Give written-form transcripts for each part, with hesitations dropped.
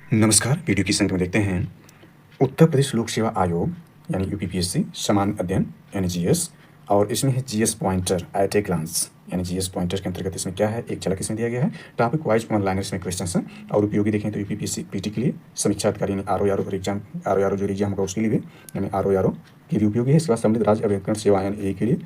नमस्कार, वीडियो की संख्या में देखते हैं उत्तर प्रदेश लोक सेवा आयोग यानी यूपीपीएससी सामान्य अध्ययन यानी जीएस। और इसमें है GS pointer at a glance यानी जीएस पॉइंटर के अंतर्गत इसमें क्या है, एक झलक इसमें दिया गया है। टॉपिक वाइज वन लाइनर इसमें क्वेश्चन हैं और उपयोगी देखें तो यूपीपीएससी पीटी के लिए, समीक्षा अधिकारी यानी आरओ एग्जाम, आरओ जो एग्जाम होगा उसके लिए भी यानी आरओ के लिए उपयोगी है। इसके बाद सम्मिलित राज्य अभिकरण सेवा यानी ए के लिए।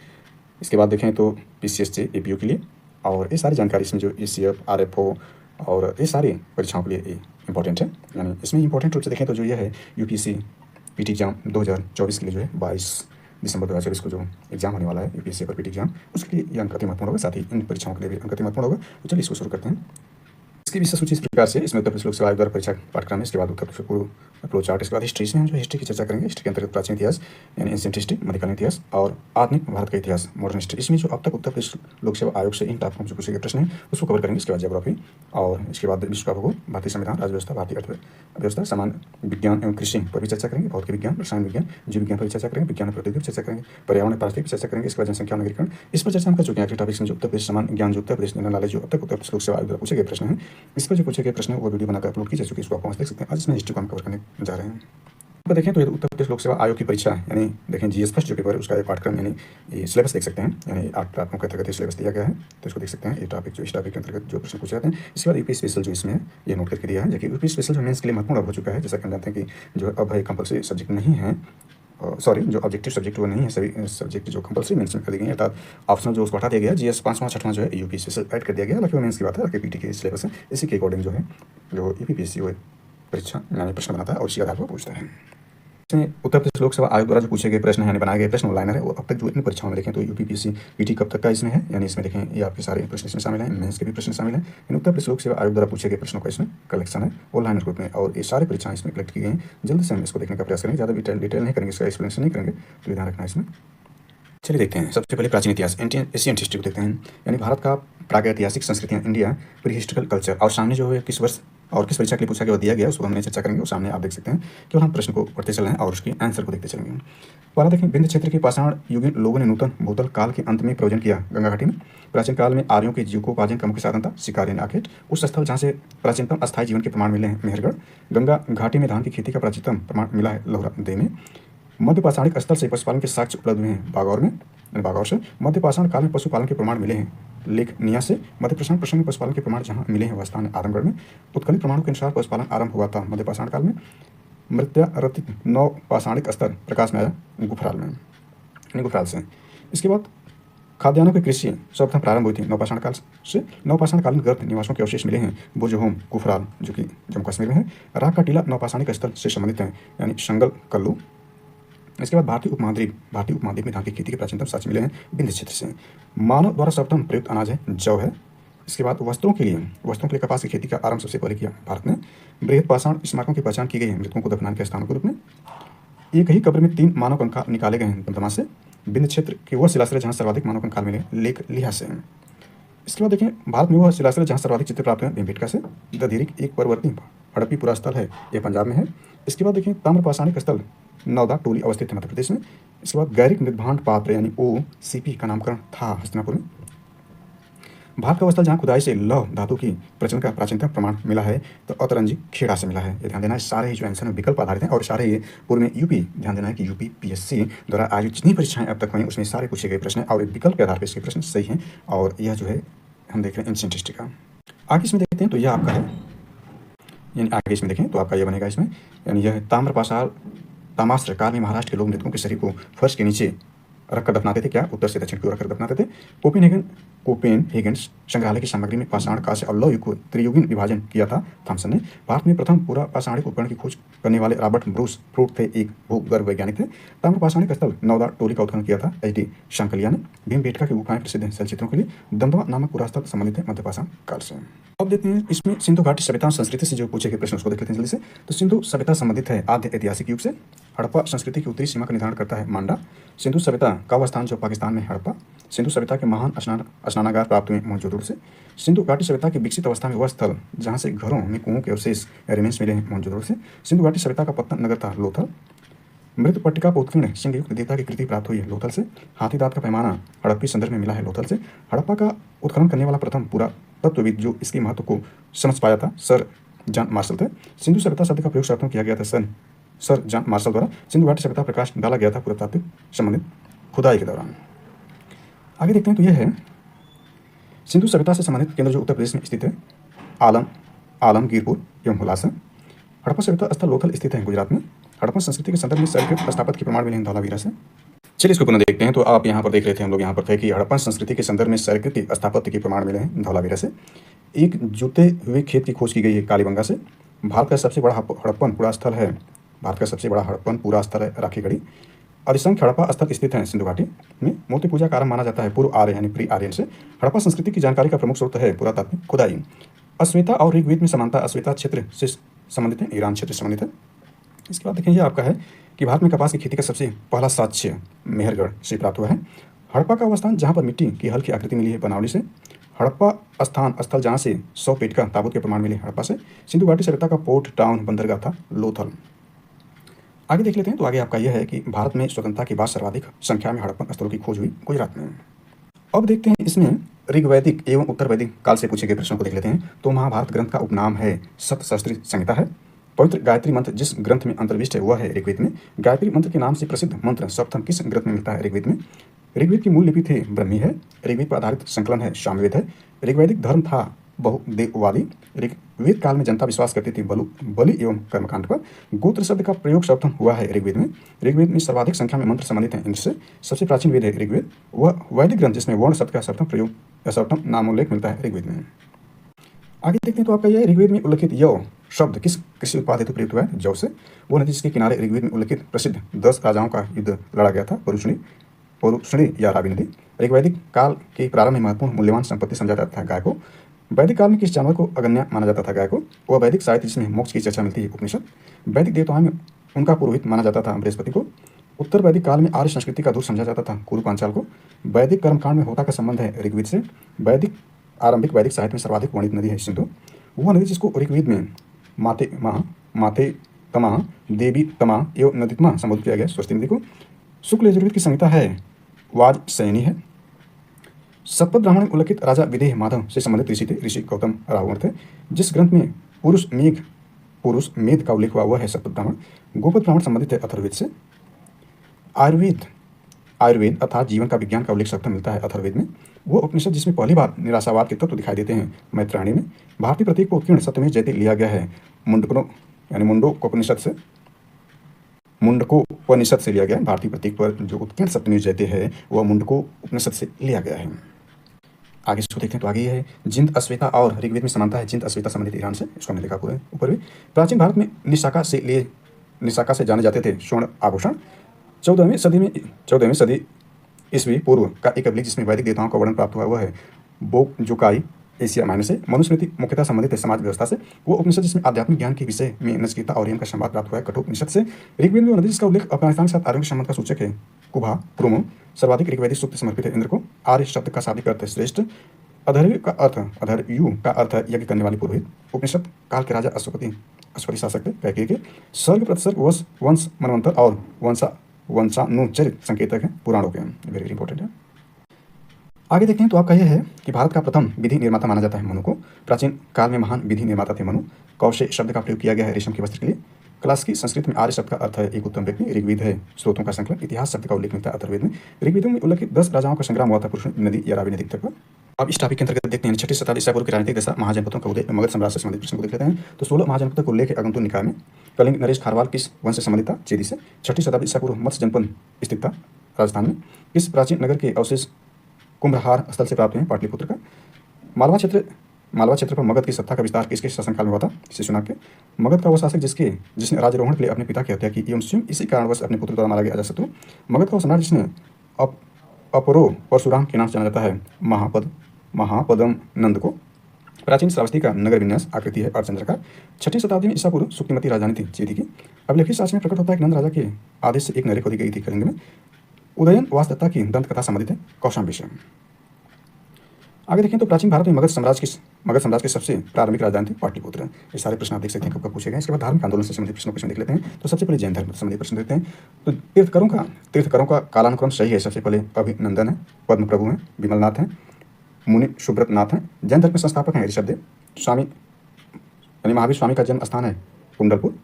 इसके बाद देखें तो पीसीएससी एपीओ के लिए। और ये सारी जानकारी इसमें जो ईसीएफ आरएफओ और ये सारी परीक्षाओं के लिए इंपॉर्टेंट है। यानी इसमें इंपॉर्टेंट रूप से देखें तो जो यह है यूपीएससी पीटी एग्जाम 2024 के लिए जो है 22 दिसंबर 2024 को जो एग्जाम होने वाला है यूपीएससी पर पीटी एग्जाम, उसके लिए यह अंक अति महत्वपूर्ण होगा। साथ ही इन परीक्षाओं के लिए भी अंक अति महत्वपूर्ण होगा। तो चलिए इसको शुरू करते हैं। इसकी विषय सूची इस प्रकार से, इसमें उत्तर प्रदेश लोक सेवा आयोग द्वारा परीक्षा पाठ्यक्रम है। इसके बाद उत्तर प्रदेश पूर्व फ्लो चार्ट। इसके बाद हिस्ट्री में हम जो हिस्ट्री की चर्चा करेंगे। हिस्ट्री के अंतर्गत प्राचीन इतिहास यानी एंशिएंट हिस्ट्री, मध्यकालीन इतिहास और आधुनिक भारत का इतिहास मॉडर्न हिस्ट्री। इसमें जो अब तक उत्तर प्रदेश लोक सेवा आयोग से इन टॉपिकों से पूछे गए प्रश्न हैं उसको कवर करेंगे। इसके बाद ज्योग्राफी और इसके बाद विश्व का भूगोल, भारतीय संविधान, राज्य व्यवस्था, भारतीय अर्थव्यवस्था, सामान्य विज्ञान एवं कृषि पर भी चर्चा करेंगे। भौतिक विज्ञान, रसायन विज्ञान, जीव विज्ञान पर भी चर्चा करेंगे। विज्ञान प्रौद्योगिकी पर चर्चा करेंगे। पर्यावरण पारिस्थितिकी पर चर्चा करेंगे। इसके बाद जनसंख्या नगरीकरण इस पर चर्चा हम कर चुके हैं। आखिरी टॉपिक में जो उत्तर प्रदेश सामान्य ज्ञान, जो उत्तर प्रदेश जनरल नॉलेज, जो अब तक उत्तर प्रदेश लोक सेवा आयोग द्वारा पूछे गए प्रश्न हैं, इस पर जो पूछे गए प्रश्न वो वीडियो बनाकर अपलोड की जा चुकी है। इसको आप देख सकते हैं। आज इसमें हिस्ट्री को हम कवर करने जा रहे हैं। तो देखें तो ये उत्तर प्रदेश लोक सेवा आयोग की परीक्षा यानी देखें जीएस फर्स्ट जो पेपर है उसका एक पाठ्यक्रम यानी ये सिलेबस देख सकते हैं। यानी 8 टॉपिकों के अंतर्गत सिलेबस दिया गया है, तो इसको देख सकते हैं। ये टॉपिक जो इस टॉपिक के अंतर्गत जो प्रश्न पूछे जाते हैं। इसके बाद यूपी स्पेशल जो इसमें ये नोट करके दिया है, जबकि यूपी स्पेशल जो मेंस के लिए महत्वपूर्ण हो चुका है। जैसा कि हम जानते हैं कि जो अब है कंपलसरी सब्जेक्ट नहीं है, सॉरी जो ऑब्जेक्टिव सब्जेक्ट वो नहीं है, सभी सब्जेक्ट जो कंपलसरी मेंस में कर दी गई है, अर्थात ऑप्शनल जो उसको हटा दिया गया। जीएस 5वां 6वां जो है यूपी स्पेशल ऐड कर दिया गया। हालांकि वो मेंस की बात है, हालांकि पीटी के सिलेबस है, इसी के अकॉर्डिंग जो है जो यूपीपीएससी वो परीक्षा यानी प्रश्न बनाता है और इसी आधार पर पूछता है। इसमें उत्तर प्रदेश लोक सेवा आयोग द्वारा जो पूछे गए प्रश्न हैं, बनाए गए प्रश्न ऑनलाइनर है, वो अब तक जो इन परीक्षाओं में देखें तो यूपीपीएससी पीटी कब तक का इसमें है, यानी इसमें देखें ये आपके सारे प्रश्न इसमें शामिल हैं, मेंस के भी प्रश्न शामिल हैं। इन उत्तर प्रदेश लोक सेवा आयोग द्वारा पूछे गए प्रश्नों का इसमें कलेक्शन है ऑनलाइनर ग्रुप में, और ये सारी परीक्षाएं इसमें कलेक्ट की गई हैं। जल्द से हम इसको देखने का प्रयास करेंगे, ज़्यादा डिटेल नहीं करेंगे, इसका एक्सप्लेनेशन नहीं करेंगे, तो ध्यान रखना इसमें। चलिए देखते हैं। सबसे पहले प्राचीन इतिहास एशियन हिस्ट्री को देखते हैं, यानी भारत का प्रागैतिहासिक संस्कृतियाँ, इंडिया प्री हिस्टोरिकल कल्चर। और सामने जो है किस वर्ष और किस परीक्षा के लिए पूछा गया दिया गया उसको हमने चर्चा करेंगे। और सामने आप देख सकते हैं, केवल हम प्रश्न को पढ़ते चल रहे हैं और उसके आंसर को देखते चलेंगे। पहला देखें, विंध्य क्षेत्र के पाषाण युगीन लोगों ने नूतन भूतल काल के अंत में प्रयोजन किया गंगा घाटी में। प्राचीन काल में आर्यों के जीविकोपार्जन का मुख्य साधन था शिकार यानी आखेट। उस स्थल जहाँ से प्राचीनतम अस्थायी जीवन के प्रमाण मिले हैं मेहरगढ़। गंगा घाटी में धान की खेती का प्राचीनतम प्रमाण मिला है लोहरा में। मध्य पाषाणिक स्थल से पशुपालन के साक्ष्य उपलब्ध हुए हैं बागौर में, बागौर से। मध्य पाषाण काल में पशुपालन के प्रमाण मिले हैं लेखनिया से। मध्य पाषाण प्रश्न में पशुपालन के प्रमाण जहाँ मिले हैं वह स्थान है आदमगढ़ में। उत्कलित प्रमाणों के अनुसार पशुपालन आरंभ हुआ था मध्य पाषाण काल में। मृत्यारतित नव पाषाणिक स्तर प्रकाश में आया गुफराल में, गुफराल से। इसके बाद खाद्यान्नों की कृषि सर्वप्रथम प्रारंभ हुई थी नवपाषाण काल से। नवपाषाणकालीन गर्भ निवासों के अवशेष मिले हैं बोजहोम गुफराल जो कि जम्मू कश्मीर में है। राग का टीला नवपाषाणिक स्थल से संबंधित है यानी शंगल कल्लू। इसके बाद भारतीय उपमहाद्वीप में धान की खेती के प्राचीनतम साक्ष्य मिले हैं विंध्य क्षेत्र से। मानव द्वारा सर्वप्रथम प्रयुक्त अनाज है जौ है। इसके बाद वस्त्रों के लिए कपास की खेती का आरंभ सबसे पहले किया भारत ने। बृहद पाषाण स्मारकों की पहचान की गई है मृतकों को दफनाने के स्थानों के रूप में। एक ही कब्र में 3 मानव कंकाल निकाले गए हैं दमदमा से। विंध्य क्षेत्र के वह शिलाश्रय जहाँ सर्वाधिक मानव कंकाल मिले लेख लिहा से। इसके बाद देखें, भारत में वह शिलाश्रय जहाँ सर्वाधिक चित्र प्राप्त हुए भीमबेटका से। दधीरिक एक पर्वतीय हड़प्पी स्थल है, यह पंजाब में है। इसके बाद देखें, ताम्रपाषाणिक स्थल नौदा टोली अवस्थित है मध्य प्रदेश में। इसके बाद गैरिक मृदभांड पात्र यानी OCP का नामकरण था हस्तिनापुर में। भारत का स्थल जहाँ खुदाई से लौह धातु की प्रचलन का प्राचीनतम प्रमाण मिला है तो अतरंजी खेड़ा से मिला है। ये ध्यान देना है, सारे ही जो आंसर है विकल्प आधारित हैं और सारे ये पूर्व में यूपी, ध्यान देना है कि यूपीपीएससी द्वारा आयोजित जितनी परीक्षाएं अब तक हुई उसमें सारे पूछे गए प्रश्न और विकल्प के आधार पर इसके प्रश्न सही हैं। और यह जो है हम देख रहे हैं एंशिएंट हिस्ट्री का। आगे इसमें देखते हैं तो यह आपका है, यानी आगे इसमें देखें तो आपका यह बनेगा इसमें, यानी यह ताम्रपाषाण काल में महाराष्ट्र के लोग मृतकों के शरीर को फर्श के नीचे रखकर दफनाते थे। क्या उत्तर से दक्षिण की ओर रखकर दफनाते थे। कोपेनहेगन संग्रहालय की सामग्री में पाषाण काल से लौह युग को त्रियुगीन विभाजन किया था थॉमसन ने। भारत में प्रथम पूरा पाषाणिक उपकरण की खोज करने वाले रॉबर्ट ब्रूस फ्रूट थे, एक भूगर्भ वैज्ञानिक थे। ताम्रपाषाणिक स्थल नौदा टोली का उत्खनन किया था HD शांकलिया ने। भीमबेटका की गुफाएं प्रसिद्ध हैं चलचित्रों के लिए। दमदमा नामक पूरा स्थल संबंधित है मध्यपाषाण काल से। अब देखते हैं इसमें सिंधु घाटी सभ्यता संस्कृति से जो पूछे गए प्रश्न उसको देख लेते हैं जल्दी से। तो सिंधु सभ्यता संबंधित है आद्य ऐतिहासिक युग से। हड़प्पा संस्कृति की उत्तरी सीमा का निर्धारण करता है मांडा। सिंधु सभ्यता का वह स्थान जो पाकिस्तान में हड़प्पा। सिंधु सभ्यता के महान स्नानागार प्राप्त हुए मोहनजोदड़ो से। सिंधु घाटी सभ्यता की विकसित अवस्था में वह स्थल जहाँ से घरों में कुओं के अवशेष रिमेन्स मिले हैं मोहनजोदड़ो से। सिंधु घाटी सभ्यता का पत्तन नगर था लोथल। मृत पट्टिका को उत्कीर्ण सिंहयुक्त देवता की कृति प्राप्त हुई है लोथल से। हाथी दांत का पैमाना हड़प्पी संदर्भ में मिला है लोथल से। हड़प्पा का उत्खनन करने वाला प्रथम पुरातत्वविद जो इसके महत्व को समझ पाया था सर जॉन मार्शल थे। सिंधु सभ्यता शब्द का प्रयोग शर्तों किया गया था सर जॉन मार्शल द्वारा सिंधु घाटी सभ्यता प्रकाश डाला गया था पुरातात्विक संबंधित खुदाई के दौरान। आगे देखते हैं तो यह है सिंधु सभ्यता से संबंधित केंद्र जो उत्तर प्रदेश में स्थित है आलमगीरपुर एवं हुलासा। हड़प्पा सभ्यता स्थल लोथल स्थित है गुजरात में। हड़प्पन संस्कृति के संदर्भ में शैलकृत स्थापत्य के प्रमाण मिले हैं धौलावीरा से। चलिए इसको पुनः देखते हैं। तो आप यहाँ पर देख रहे थे हम लोग यहाँ पर थे कि हड़प्पन संस्कृति के संदर्भ में शैलकृत स्थापत्य के प्रमाण मिले हैं धौलावीरा से। एक जुते हुए खेत की खोज की गई है कालीबंगा से। भारत का सबसे बड़ा हड़प्पन पूरा स्थल है राखीगढ़ी। अधिसंख्य हड़प्पा स्थल स्थित हैं सिंधु घाटी में। मूर्ति पूजा का आरंभ माना जाता है पूर्व आर्य यानी प्री आर्यन से। हड़प्पा संस्कृति की जानकारी का प्रमुख स्रोत है पुरातात्विक खुदाई। अश्वेता और ऋग्वेद में समानता अश्वेता क्षेत्र से संबंधित है, ईरान क्षेत्र से संबंधित है। इसके बाद देखें ये आपका है कि भारत में कपास की खेती का सबसे पहला साक्ष्य मेहरगढ़ से प्राप्त हुआ है। हड़प्पा का अवस्थान जहाँ पर मिट्टी की हल्की आकृति मिली है बनावली से। हड़प्पा स्थल जहाँ से 100 फीट का ताबूत के प्रमाण मिले हड़प्पा से। सिंधु घाटी सभ्यता का पोर्ट टाउन बंदरगाह था लोथल। आगे देख लेते हैं। तो आगे आपका यह है कि भारत में स्वतंत्रता के बाद सर्वाधिक संख्या में हड़प्पन स्थलों की खोज हुई गुजरात में। अब देखते हैं इसमें ऋग्वैदिक एवं उत्तर वैदिक काल से पूछे गए प्रश्नों को देख लेते हैं। तो महाभारत ग्रंथ का उपनाम है सप्तशास्त्री संहिता है। पवित्र गायत्री मंत्र जिस ग्रंथ में अंतर्विष्ट है वह है ऋग्वेद में। गायत्री मंत्र के नाम से प्रसिद्ध मंत्र सप्तम किस ग्रंथ में मिलता है? ऋग्वेद में। ऋग्वेद की मूल लिपि थी ब्रह्मी है। ऋग्वेद पर आधारित संकलन है सामवेद है। ऋग्वैदिक धर्म था बहुदेववादी। ऋग्वेद काल में जनता विश्वास करती थी बलि एवं कर्मकांड पर। गोत्र शब्द का प्रयोग सर्वप्रथम हुआ है ऋग्वेद में। ऋग्वेद में सर्वाधिक संख्या में मंत्र संबंधित हैं इनसे। सबसे प्राचीन वेद है ऋग्वेद। वह वैदिक ग्रंथ जिसमें वर्ण शब्द का सर्वप्रथम प्रयोग या सर्वप्रथम नामोल्लेख मिलता है ऋग्वेद में। आगे देखते हैं तो आपका यह ऋग्वेद में उल्लेखित यौ शब्द किस कृषि उत्पाद हेतु प्रयुक्त हुआ है? जौ से। वो नदी जिसके किनारे ऋग्वेद में उल्लेखित प्रसिद्ध 10 राजाओं का युद्ध लड़ा गया था परुष्णी या रावी नदी। ऋग्वैदिक काल के प्रारंभ में महत्वपूर्ण मूल्यवान संपत्ति समझा जाता था गाय को। वैदिक काल में किस जानवर को अगण्य माना जाता था गाय को? वह वैदिक साहित्य जिसमें मोक्ष की चर्चा मिलती है उपनिषद। वैदिक देवताओं में उनका पुरोहित माना जाता था बृहस्पति को। उत्तर वैदिक काल में आर्य संस्कृति का दूत समझा जाता था कुरु पांचाल को। वैदिक कर्मकांड में होता का संबंध है ऋग्वेद से। आरंभिक वैदिक साहित्य में सर्वाधिक वर्णित नदी है सिंधु। वह नदी जिसको ऋग्वेद में माते तमा देवी तमा एवं नदीतमा संबोधित किया गया स्वस्ति नदी को। शुक्ल यजुर्वेद की संहिता है वाजसयनी है। सतपथ ब्राह्मण में उल्लेखित राजा विदेह माधव से संबंधित ऋषि थे ऋषि गौतम रावण थे। जिस ग्रंथ में पुरुष मेध का उल्लेख हुआ वह है सतपथ ब्राह्मण। गोपद ब्राह्मण संबंधित है अथर्ववेद से। आयुर्वेद अर्थात जीवन का विज्ञान का उल्लेख सर्वप्रथम मिलता है अथर्ववेद में। वो उपनिषद जिसमें पहली बार निराशावाद के तत्व दिखाई देते हैं मैत्रायणी में। भारतीय प्रतीक को उत्कीर्ण सत्यमेव जयते लिया गया है मुंडकोपनिषद से लिया गया है। भारतीय प्रतीक पर जो उत्कीर्ण सत्यमेव जयते है वह मुंडको उपनिषद से लिया गया है। आगे इसको देखते हैं तो आगे ये है जिंद अश्वेता और ऋग्वेद में समानता है। जिंद अश्वेता संबंधित ईरान से, इसको हमने देखा पूरे ऊपर भी। प्राचीन भारत में निशाका से जाने जाते थे स्वर्ण आभूषण। 14वीं सदी ईस्वी पूर्व का एक अभिलेख जिसमें वैदिक देवताओं का वर्णन प्राप्त हुआ वह है बोकजुकाई एशिया माइनर से। मनुस्मृति मुख्यतः संबंधित है समाज व्यवस्था से। वो उपनिषद जिसमें आध्यात्मिक ज्ञान के विषय में नचिकेता और यम का संवाद प्राप्त हुआ है कठोपनिषद से। ऋग्वेद में नदी जिसका उल्लेख अफगानिस्तान के साथ आर्यों के संबंध का सूचक है कुभा प्रोमो। सर्वाधिक ऋग्वेदिक सूक्त समर्पित है इंद्र को। आर्य शब्द का शाब्दिक अर्थ है श्रेष्ठ। अधर्यु का अर्थ है यज्ञ करने वाली पुरोहित। उपनिषद काल के राजा अश्वपति शासक थे कैकेयी के। सर्ग प्रतिसर्ग वंश मनवंतर और वंशानुचरित संकेतक हैं पुराणों के। वेरी इंपॉर्टेंट है। आगे देखते हैं तो आपका यह है कि भारत का प्रथम विधि निर्माता माना जाता है मनु को। प्राचीन काल में महान विधि निर्माता थे मनु। कौशे शब्द का प्रयोग किया गया है रेशम के वस्त्र के लिए। क्लासिकी संस्कृत में आर्य शब्द का अर्थ है एक उत्तम व्यक्ति। ऋग्वेद है स्रोतों का संकलन। इतिहास शब्द का उल्लेख मिलता है अथर्ववेद में। ऋग्वेद में उल्लेखित 10 राजाओं का संग्राम हुआ था पुरुष नदी या रावी नदी तक। अब इस टॉपिक के अंतर्गत देखते हैं 6ठी शताब्दी ईसा पूर्व की राजनीतिक दशा महाजनपदों का उदय मगध साम्राज्य से संबंधित प्रश्न को देख लेते हैं। तो 16 महाजनपदों को उल्लेख है अगंतुक निकाय में। कलिंग नरेश खारवाल किस वंश से संबंधित था? चेदी से। 6ठी शताब्दी ईसा पूर्व मत्स्य जनपद स्थित था राजस्थान में। इस प्राचीन नगर के अवशेष कुंभहार स्थल से प्राप्त हुए पाटलिपुत्र का। मालवा क्षेत्र पर मगध की सत्ता का विस्तार किसके शासनकाल में हुआ था? शिशुनाग के। मगध का वह शासक जिसने राज्यारोहण के लिए अपने पिता की हत्या की एवं स्वयं इसी कारणवश अपने पुत्र द्वारा मारा गया अजातशत्रु। मगध का वह सम्राट जिसने अपरो परशुराम के नाम से जाना जाता है महापदम नंद को। प्राचीन श्रावस्ती का नगर विन्यास आकृति है अर्धचंद्राकार। 6ठी शताब्दी में ईसा पूर्व सुक्तिमती राजधानी थी चेदी की। अभिलेखित शासन में प्रकट होता है कि नंद राजा के आदेश से एक नहर खोदी गई थी कलिंग में। उदयन वासदत्ता की दंत कथा संबंधित है कौशाम्बी से। आगे देखें तो प्राचीन भारत में मगध साम्राज्य की सबसे प्रारंभिक राजधानी थी पाटलिपुत्र। ये सारे प्रश्न आप देख सकते हैं कब पूछे गए। इसके बाद धार्मिक आंदोलन से संबंधित प्रश्नों को देख लेते हैं। तो सबसे पहले जैन धर्म से संबंधित प्रश्न देखते हैं। तो तीर्थकरों का कालानुक्रम सही है। सबसे पहले अभिनंदन है, पद्म प्रभु हैं, विमलनाथ हैं, मुनि सुब्रत नाथ हैं। जैन धर्म के संस्थापक हैं ऋषभदेव। यानी महावीर स्वामी का जन्म स्थान है कुंडलपुर।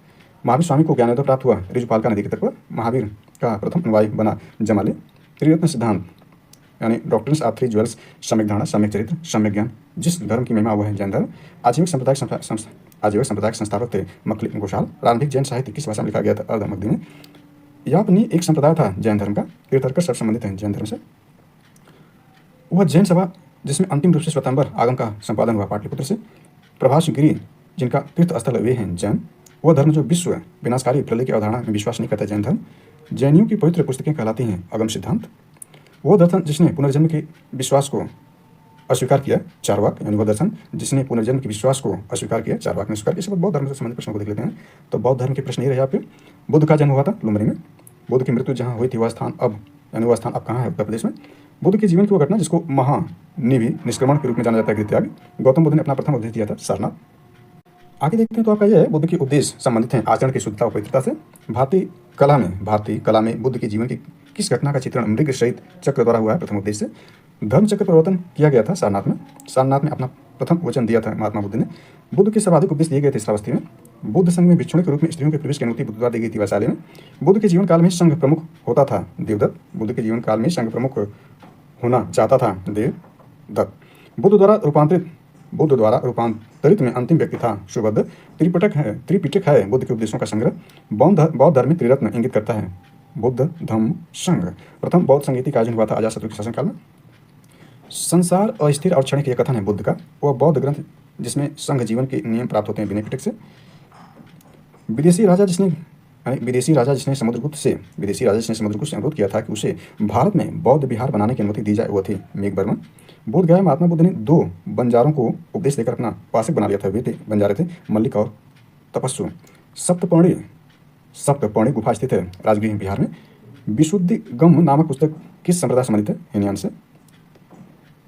महावीर स्वामी को ज्ञानोदय प्राप्त हुआ ऋजुपालका नदी के तट पर। महावीर का प्रथम अनुयायी बना जमाले। त्रिरत्न सिद्धांत यानी डॉक्ट्रिन्स ऑफ थ्री ज्वेल्स, सम्यक धारणा, सम्यक चरित्र, सम्यक ज्ञान, जिस धर्म की महिमा वो है जैन धर्म। आजीविक संप्रदाय के संस्थापक थे मखली घोषाल। प्रारंभिक जैन साहित्य किस भाषा में लिखा गया था? अर्धमगधी में। यापनी एक संप्रदाय था जैन धर्म का, तीर्थंकर सब संबंधित हैं जैन धर्म से। वह जैन सभा जिसमें अंतिम रूप से स्वतंत्र आगम का संपादन हुआ पाटलिपुत्र से। प्रभास गिरी जिनका तीर्थ स्थल वे हैं जैन। वह धर्म जो विश्व विनाशकारी प्रलय की अवधारणा में विश्वास नहीं करता जैन धर्म। जैनियों की पवित्र पुस्तकें कहलाती हैं अगम सिद्धांत। वो दर्शन जिसने पुनर्जन्म के विश्वास को अस्वीकार किया चारवाक, यानी वह दर्शन जिसने पुनर्जन्म के विश्वास को अस्वीकार किया चारवाक ने स्वीकार किया। बौद्ध धर्म से संबंधित प्रश्नों को देख लेते हैं। तो बौद्ध धर्म के प्रश्न ये रहे आपके। बुद्ध का जन्म हुआ था लुम्बिनी में। बुद्ध की मृत्यु जहाँ हुई थी वह स्थान अब कहाँ है? उत्तर प्रदेश में। बुद्ध के जीवन की वो घटना जिसको महानिधि निष्क्रमण के रूप में जाना जाता है गृहत्याग। गौतम बुद्ध ने अपना प्रथम उपदेश दिया था सारनाथ। आगे देखते हैं तो आपका यह है बुद्ध के उपदेश संबंधित हैं आचरण की शुद्धता और पवित्रता से। भारतीय कला में बुद्ध के जीवन की किस घटना का चित्रण मृग सहित चक्र द्वारा हुआ है? प्रथम उपदेश से। धर्म चक्र परिवर्तन किया गया था सारनाथ में। सारनाथ में अपना प्रथम वचन दिया था महात्मा बुद्ध ने। बुद्ध के सर्वाधिक उपदेश दिए गए थे श्रावस्ती में। बुद्ध संघ में भिक्षुणी के रूप में स्त्रियों के प्रवेश की अनुमति बुद्ध द्वारा दी गई थी वैशाली में। बुद्ध के जीवन काल में संघ प्रमुख होता था देवदत्त। बुद्ध के जीवन काल में संघ प्रमुख होना चाहता था देवदत्त। बुद्ध द्वारा रूपांतरित में अंतिम व्यक्ति था सुबुद्ध। त्रिपिटक है बुद्ध के उपदेशों का संग्रह। बौद्ध धर्म में त्रिरत्न इंगित करता है बुद्ध धम्म संघ। प्रथम बौद्ध संगीति का आयोजन हुआ था अजातशत्रु के शासनकाल में। संसार अस्थिर और क्षणिक, यह कथन है बुद्ध का। वह बौद्ध ग्रंथ जिसमें संघ जीवन के नियम प्राप्त होते हैं विनय पिटक से। विदेशी राजा जिसने समुद्रगुप्त से अनुरोध किया था कि उसे भारत में बौद्ध विहार बनाने की अनुमति दी जाए वो थे मेघवर्मन। बोध गया महात्मा बुद्ध ने 2 बंजारों को उपदेश देकर अपना पासक बना लिया था। वे बंजारे थे मल्लिक और तपस्सु। सप्तपर्णी गुफा स्थित है राजगृह बिहार में। विशुद्धिगम नामक पुस्तक किस संप्रदाय संबंधित है? हिनयान से।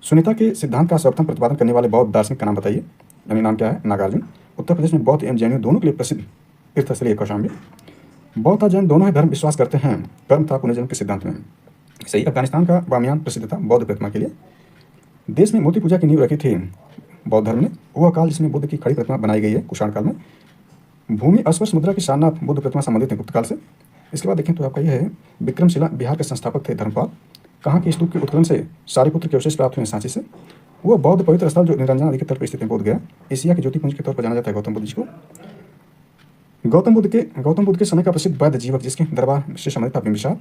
सुनीता के सिद्धांत का सर्वप्रथम प्रतिपादन करने वाले बौद्ध दार्शनिक का नाम बताइए। यानी नाम क्या है? नागार्जुन। उत्तर प्रदेश में बौद्ध एवं जैनियों दोनों के लिए प्रसिद्ध तीर्थस्थली कौशाम्बी। बौद्ध और जैन दोनों ही धर्म विश्वास करते हैं कर्म तथा पुनर्जन्म के सिद्धांत में। सही। अफगानिस्तान का बामियान प्रसिद्ध था बौद्ध प्रतिमा के लिए। देश में मूर्ति पूजा की नींव रखी थी बौद्ध धर्म ने। वह काल जिसमें बुद्ध की खड़ी प्रतिमा बनाई गई है कुषाण काल में। भूमि अस्पर्श मुद्रा की सारनाथ बुद्ध प्रतिमा संबंधित है गुप्त काल से। इसके बाद देखें तो आपका यह है विक्रमशिला बिहार के संस्थापक थे धर्मपाल। कहाँ के स्तूप के उत्खनन से सारिपुत्र के अवशेष प्राप्त हुए सांची से। वह बौद्ध पवित्र स्थल जो निरंजना नदी के तट पर स्थित है बोध गया। एशिया के ज्योतिपुंज के तौर पर जाना जाता है गौतम बुद्ध जी को। गौतम बुद्ध के समय का प्रसिद्ध वैद्य जीवक जिसके दरबार से संबंधित था बिंबिसार।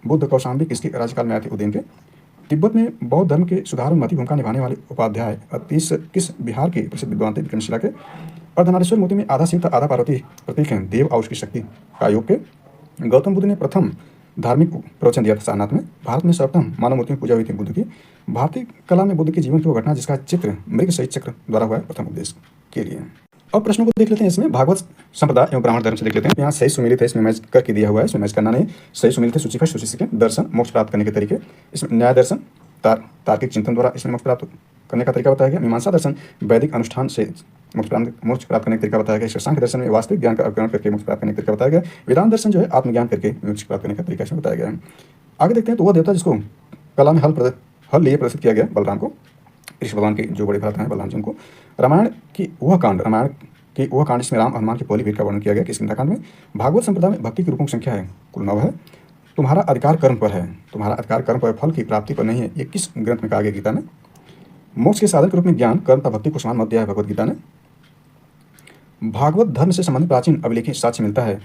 बुद्ध कौशाम्बी किसके राज्यकाल में आए थे? उदयन के। तिब्बत में बौद्ध धर्म के सुधार में महती भूमिका निभाने वाले उपाध्याय किस बिहार के प्रसिद्ध विद्वान थे? विक्रमशिला के। अर्धनारीश्वर मूर्ति में आधा शिव आधा पार्वती प्रतीक हैं देव और उसकी शक्ति का योग के। गौतम बुद्ध ने प्रथम धार्मिक प्रवचन दिया था सारनाथ में। भारत में सर्वप्रथम मानव मूर्ति में पूजा हुई थी बुद्ध की। भारतीय कला में बुद्ध के जीवन की वो घटना जिसका चित्र मृग सहित चक्र द्वारा हुआ है प्रथम उपदेश के लिए। अब प्रश्नों को देख लेते हैं। इसमें भागवत संप्रदाय एवं ब्राह्मण धर्म से देख लेते हैं। यहाँ सही सुमिलित है, इसमें मैच करके दिया हुआ है, इसमें मैच करना नहीं। सही सुमिलित है सूची सेकंड दर्शन मोक्ष प्राप्त करने के तरीके। इसमें न्याय दर्शन तार्किक चिंतन द्वारा इसमें मोक्ष प्राप्त करने का तरीका बताया गया। मीमांसा दर्शन वैदिक अनुष्ठान से मोक्ष प्राप्त करने का तरीका बताया गया। सांख्य दर्शन में वास्तविक ज्ञान का अवगुण करके मोक्ष प्राप्त करने का तरीका बताया गया। वेदांत दर्शन जो है आत्मज्ञान करके मोक्ष प्राप्त करने का तरीका इसमें बताया गया है। आगे देखते हैं तो वह देवता जिसको कला में हल लिए प्रदर्शित किया गया बलराम को। कृष्ण भगवान के जो बड़े भ्राता हैं बलराम जी उनको। रामायण की वह कांड इसमें राम हनुमान की पहली भेंट का वर्णन किया गया किस कांड में? भागवत संप्रदाय में भक्ति के रूपों की संख्या है कुल 9 है। तुम्हारा अधिकार कर्म पर है, तुम्हारा अधिकार कर्म पर, फल की प्राप्ति पर नहीं है। ये किस ग्रंथ में कहा गया गीता में? मोक्ष के साधन के रूप में ज्ञान कर्म तथा भक्ति को समान मत दिया है भगवत गीता ने। भागवत धर्म से संबंधित प्राचीन अभिलेखी साक्ष्य मिलता है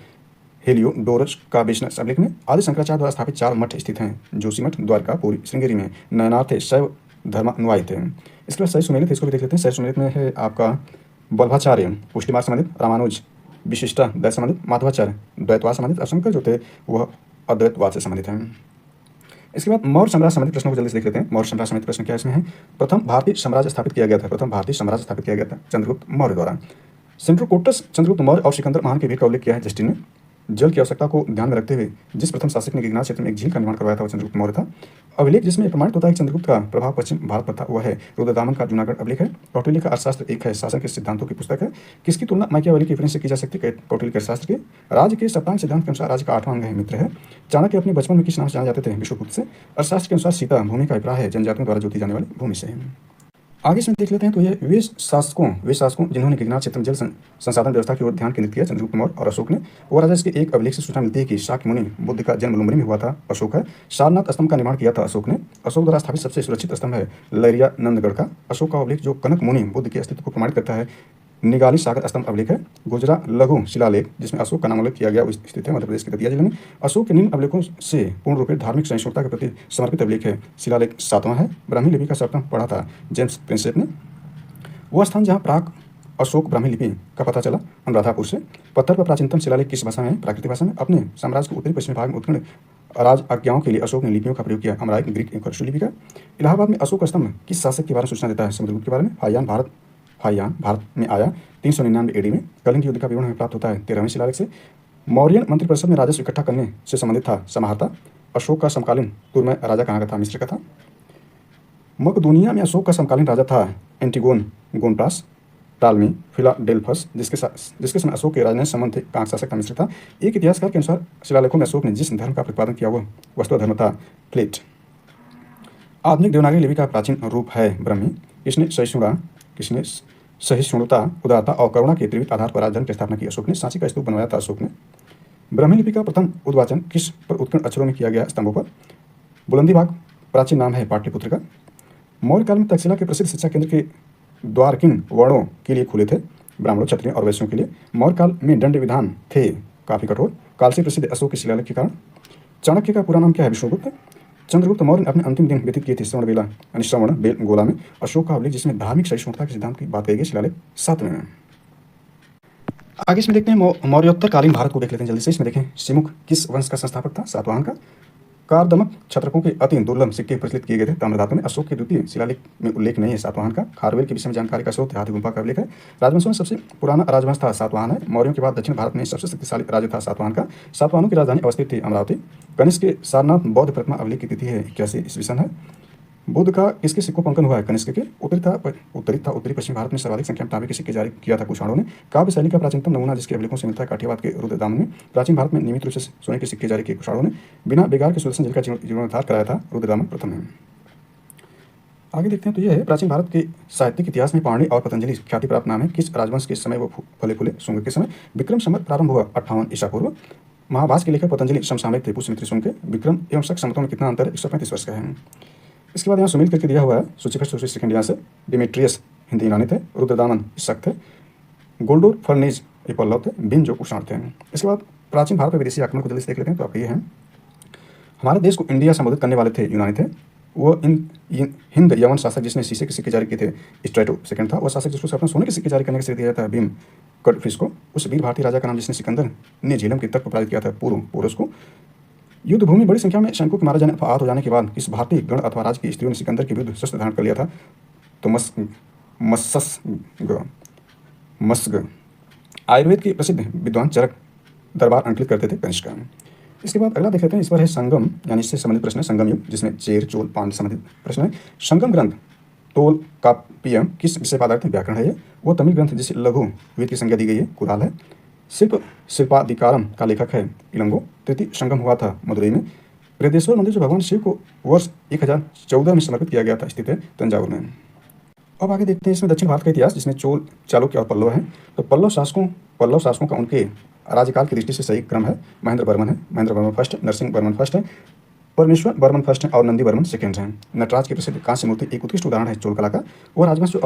हेलियोडोरस का बेशनस अभिलेख में। आदि शंकराचार्य द्वारा स्थापित 4 मठ स्थित हैं। जोशी मठ द्वारका पुरी श्रृंगेरी में। नयनार थे शैव धर्मानुयायी थे। इसके बाद सही सुमेलित इसको भी देख लेते हैं। सही सुमेलित में है आपका बल्भाचार्य पुष्टिमार्ग संबंधित, रामानुज विशिष्टा द्वैत संबंधित, माधवाचार्य द्वैतवाद संबंधित, और शंकर जो थे वह अद्वैतवाद से संबंधित हैं। इसके बाद मौर्य साम्राज्य संबंधित प्रश्नों को जल्दी से देख लेते हैं। मौर्य साम्राज्य संबंधित प्रश्न क्या इसमें है? प्रथम भारतीय साम्राज्य स्थापित किया गया था चंद्रगुप्त मौर्य द्वारा। सेंट्रोकोटस चंद्रगुप्त मौर्य और सिकंदर महान के वीर का उल्लेख किया है जस्टिन ने। जल की आवश्यकता को ध्यान में रखते हुए जिस प्रथम शासक ने गिरनार क्षेत्र में एक झील का निर्माण करवाया था वह चंद्रगुप्त मौर्य था। अभिलेख जिसमें प्रमाणित होता है कि चंद्रगुप्त का प्रभाव पश्चिम भारत पर था वह है रुद्रदामन का जूनागढ़ अभिलेख है। कौटिल्य का अर्थशास्त्र एक है शासन के सिद्धांतों की पुस्तक है। किसकी तुलना मैकियावेली के रेफरेंस से की जा सकती है? कौटिल्य के अर्थशास्त्र के। राज्य के सप्तांग सिद्धांत के अनुसार राज्य का 8वां अंग है मित्र है। चाणक्य अपने बचपन में किस नाम से जाने जाते थे? विश्वगुप्त से। अर्थशास्त्र के अनुसार सीता भूमि का अभिप्राय है जनजातियों द्वारा जोती जाने वाली भूमि से। आगे इसमें देख लेते हैं तो ये वे शासकों जिन्होंने गिरनार क्षेत्र में जल संसाधन व्यवस्था की ओर ध्यान केंद्रित किया, चंद्रगुप्त मौर्य और अशोक ने। वो राजा इसके एक अभिलेख से सूचना मिलती है कि शाक्य मुनि बुद्ध का जन्म लुम्बिनी में हुआ था, अशोक है। सारनाथ स्तंभ का निर्माण किया था अशोक ने। अशोक द्वारा स्थापित सबसे सुरक्षित स्तंभ है लहरिया नंदगढ़ का। अशोक का अभिलेख जो कनक मुनि बुद्ध के अस्तित्व को प्रमाणित करता है निगाली सागर स्तंभ अभिलेख है। गुजरा लघु शिलालेख जिसमें अशोक का नाम उल्लेख किया गया वो स्थित है मध्य प्रदेश के दतिया जिले में। अशोक के निम्न अभिलेखों से पूर्ण रूप से धार्मिक सहिष्णुता के प्रति समर्पित अभिलेख है। शिलालेख 7वां है। ब्राह्मी लिपि का सर्वप्रथम पढ़ा था जेम्स प्रिंसेप ने। वह स्थान जहाँ प्राक अशोक ब्राह्मी लिपि का पता चला अनुराधापुर से। पत्थर पर प्राचीनतम शिलालेख किस भाषा में है? प्राकृतिक भाषा में। अपने साम्राज्य के उत्तरी पश्चिमी भाग में उत्कीर्ण राज आज्ञाओं के लिए अशोक ने लिपियों का प्रयोग किया, अमराइक, ग्रीक, एक लिपि का। इलाहाबाद में अशोक स्तंभ किस शासक के बारे में सूचना देता है? समुद्रगुप्त के बारे में। फाहियान भारत में आया 399 AD में। कलिंग युद्ध का विवरण हमें प्राप्त होता है 13वें शिलालेख से। मौर्यन मंत्रिपरिषद में राजस्व इकट्ठा करने से संबंधित था समाहर्ता। अशोक का समकालीन पूर्व में राजा कहाँ का था? मिस्र का था। मकदूनिया में अशोक का समकालीन राजा था एंटीगोन गोनप्रास टालमी फिलाडेल्फस, जिसके समय अशोक के राजनैतिक संबंध थे। कहाँ शासक था? मिस्र था। एक इतिहासकार के अनुसार शिलालेखों में अशोक ने जिस धर्म का प्रतिपादन किया वह वस्तु धर्म था प्लेट। आधुनिक देवनागरी लिपि का प्राचीन रूप है ब्रह्मी। किसने सहिष्णुता, उदारता और करुणा के त्रिविध आधार पर राजधर्म की स्थापना की? अशोक ने। सांची का स्तूप बनवाया था अशोक ने। ब्रह्मी लिपि का प्रथम उद्वाचन किस पर उत्कीर्ण अक्षरों में किया गया? स्तंभों पर। बुलंदीबाग प्राचीन नाम है पाटलिपुत्र का। मौर्य काल में तक्षशिला के प्रसिद्ध शिक्षा केंद्र के द्वार किन वर्णों के लिए खुले थे? ब्राह्मणों, क्षत्रियों और वैश्यों के लिए। मौर्य काल में दंड विधान थे काफी कठोर। काल से प्रसिद्ध अशोक के शिलालेख के कारण। चाणक्य का पूरा नाम क्या है? विष्णुगुप्त। चंद्रगुप्त मौर्य ने अपने अंतिम दिन व्यतीत किए थे श्रवणबेलगोला में। अशोक का अभिलेख जिसमें धार्मिक सहिष्णुता के सिद्धांत की बात कही गई, शिलालेख 7वें में। आगे इसमें देखते हैं मौर्योत्तरकालीन भारत को देख लेते हैं जल्दी से। इसमें देखें सिमुख किस वंश का संस्थापक था? सातवाहन का। कारदमक क्षत्रपों के अति दुर्लभ सिक्के प्रचलित किए गए थे ताम्र धातु में। अशोक के द्वितीय शिलालेख में उल्लेख नहीं है सातवाहन का। खारवेल के विषय में जानकारी का स्रोत हाथी गुम्फा का उल्लेख है। राजवंशों में सबसे पुराना राजवंश था सातवाहन है। मौर्यों के बाद दक्षिण भारत में सबसे शक्तिशाली राज्य था सातवाहन का। सातवाहनों की राजधानी अवस्थित थी अमरावती। कनिष्क के सारनाथ बौद्ध प्रतिमा अभिलेख की तिथि है 81 ईस्वी सन है। बुद्ध का किसके सिक्कों पर अंकन हुआ है? कनिष्क के। उत्तरी पश्चिम भारत में सर्वाधिक संख्या में तांबे के सिक्के जारी किया था कुषाणों ने। काव्य शैली का प्राचीनतम नमूना जिसके अभिलेखों से मिलता है काठियावाद के रुद्रदामन में। प्राचीन भारत में नियमित रूप से सोने के सिक्के जारी किए कुषाणों ने। बिना बेगार के सुदर्शन जल का जीर्णोद्धार कराया था रुद्रदामन प्रथम ने। आगे देखते हैं तो यह है प्राचीन भारत के साहित्यिक इतिहास में पाणिनि और पतंजलि ख्याति प्राप्त नाम है। किस राजवंश के समय वो फले शुंग के समय? विक्रम संवत प्रारंभ हुआ 58 ईसा पूर्व। महाभारत के लेखक पतंजलि समसामयिक थे पुष्यमित्र शुंग के। विक्रम एवं शक संवतों में कितना अंतर? 135 वर्ष का है। इसके बाद यहाँ सुमिल करके दिया हुआ है सूची सेकंड यहाँ से। डिमेट्रियस हिंदी यूनानी थे। रुद्रदामन शक थे। गोल्डोर फर्नेज ये पल्लव थे। बिन जो कुषाण थे। इसके बाद प्राचीन भारत में विदेशी आक्रमण को जल्दी से देख लेते हैं तो आपके ये हैं। हमारे देश को इंडिया संबोधित करने वाले थे यूनानी थे। वो हिंद यवन शासक जिसने शीशे के सिक्के जारी किए थे स्ट्रेटो सेकंड था। वह शासक जिसको अपना सोने के सिक्के जारी करने का श्रेय दिया जाता है भीम कडफिश को। उस वीर भारतीय राजा का नाम जिसने सिकंदर ने झेलम के तट पर पराजित किया था पोरस को। युद्ध भूमि बड़ी संख्या में सैनिकों के मारे जाने अथवा आहत हो जाने के बाद इस भारतीय गण अथवा राज्य की स्त्रियों ने सिकंदर के विरुद्ध शस्त्र धारण कर लिया था तो मस्ग आयुर्वेद के प्रसिद्ध विद्वान चरक दरबार अंकित करते थे कनिष्क का। इसके बाद अगला देख लेते हैं। इस पर है संगम यानी इससे संबंधित प्रश्न है। संगम युग जिसमें चेर चोल पांड संबंधित प्रश्न है। संगम ग्रंथ तोल काव्यम किस विषय पर आधारित व्याकरण है? ये वो तमिल ग्रंथ जिसे लघु वेद की संज्ञा दी गई है कुराल है। शिल्पाधिकारम का लेखक है इलंगो। तृतीय संगम हुआ था मदुरई में। बृहदेश्वर मंदिर जो भगवान शिव को वर्ष 1014 में समर्पित किया गया था स्थित है तंजावुर में। अब आगे देखते हैं इसमें दक्षिण भारत का इतिहास जिसमें चोल, चालुक्य और पल्लव है। तो पल्लव शासकों का उनके राज्यकाल की दृष्टि से सही क्रम है महेंद्र वर्मन फर्स्ट, नरसिंह वर्मन फर्स्ट है, परमेश्वर वर्मन फर्स्ट है और नंदी वर्मन सेकंड है। नटराज की प्रसिद्ध कांस्य मूर्ति एक उत्कृष्ट उदाहरण है चोल कला का। वह राजवंश जो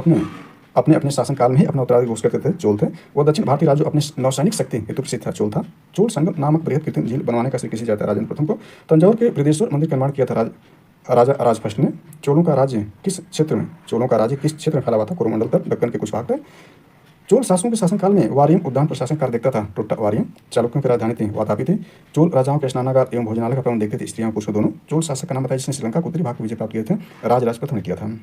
अपने शासनकाल में ही अपना उत्तराधिकारी घोषित करते थे चोल थे। वह दक्षिण भारतीय राज्य अपने नौसैनिक शक्ति हेतु प्रसिद्ध था चोल था। चोल संगम नामक बृहद कृत्रिम झील बनवाने का श्रेय किसी जाता है राजेंद्र प्रथम को। तंजावुर के बृहदेश्वर मंदिर का निर्माण किया था राजा राज फर्स्ट ने। चोलों का राज्य किस क्षेत्र में फैला हुआ था? कोरोमंडल तक, दक्कन के कुछ भाग तक। चोल शासकों के शासनकाल में वारियम उद्यान प्रशासन कार्य देखता था टोट्टा वारियम। चालुक्यों की राजधानी थी वातापी थी। चोल राजाओं के स्नानागार एवं भोजनालय का प्रबंध देखते थे स्त्रियां पुरुष दोनों। चोल शासक का नाम बताया जिसने श्रीलंका को उत्तरी भाग में विजय प्राप्त किए थे राज प्रथम ने किया था।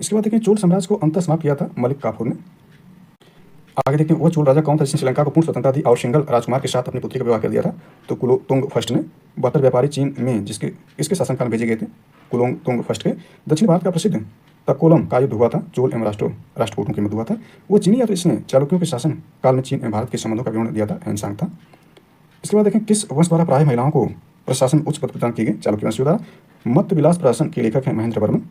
इसके बाद देखिए चोल साम्राज्य को अंत समाप्त किया था मलिक काफूर ने। आगे देखिए वो चोल राजा कौन था जिसने श्रीलंका को पूर्ण स्वतंत्रता दी और सिंगल राजकुमार के साथ अपनी पुत्री का विवाह कर दिया था? तो कुलोतुंग फर्स्ट ने। 72 व्यापारी चीन में इसके शासनकाल में भेजे गए थे कुलोतुंग फर्स्ट के। दक्षिण भारत का प्रसिद्ध तकोलम का युद्ध हुआ था चोल एवं राष्ट्रकूटों के मध्य हुआ था। वो चीनी या तो इसने चालुक्यों के शासन काल में चीन एवं भारत के संबंधों का विवरण दिया था हैंसांग था। इसके बाद देखें किस वंश द्वारा प्राय महिलाओं को प्रशासन उच्च पद प्रदान किए गए? चालुक्य वंश द्वारा। मत विलास प्रशासन के लेखक हैं महेंद्र वर्मन।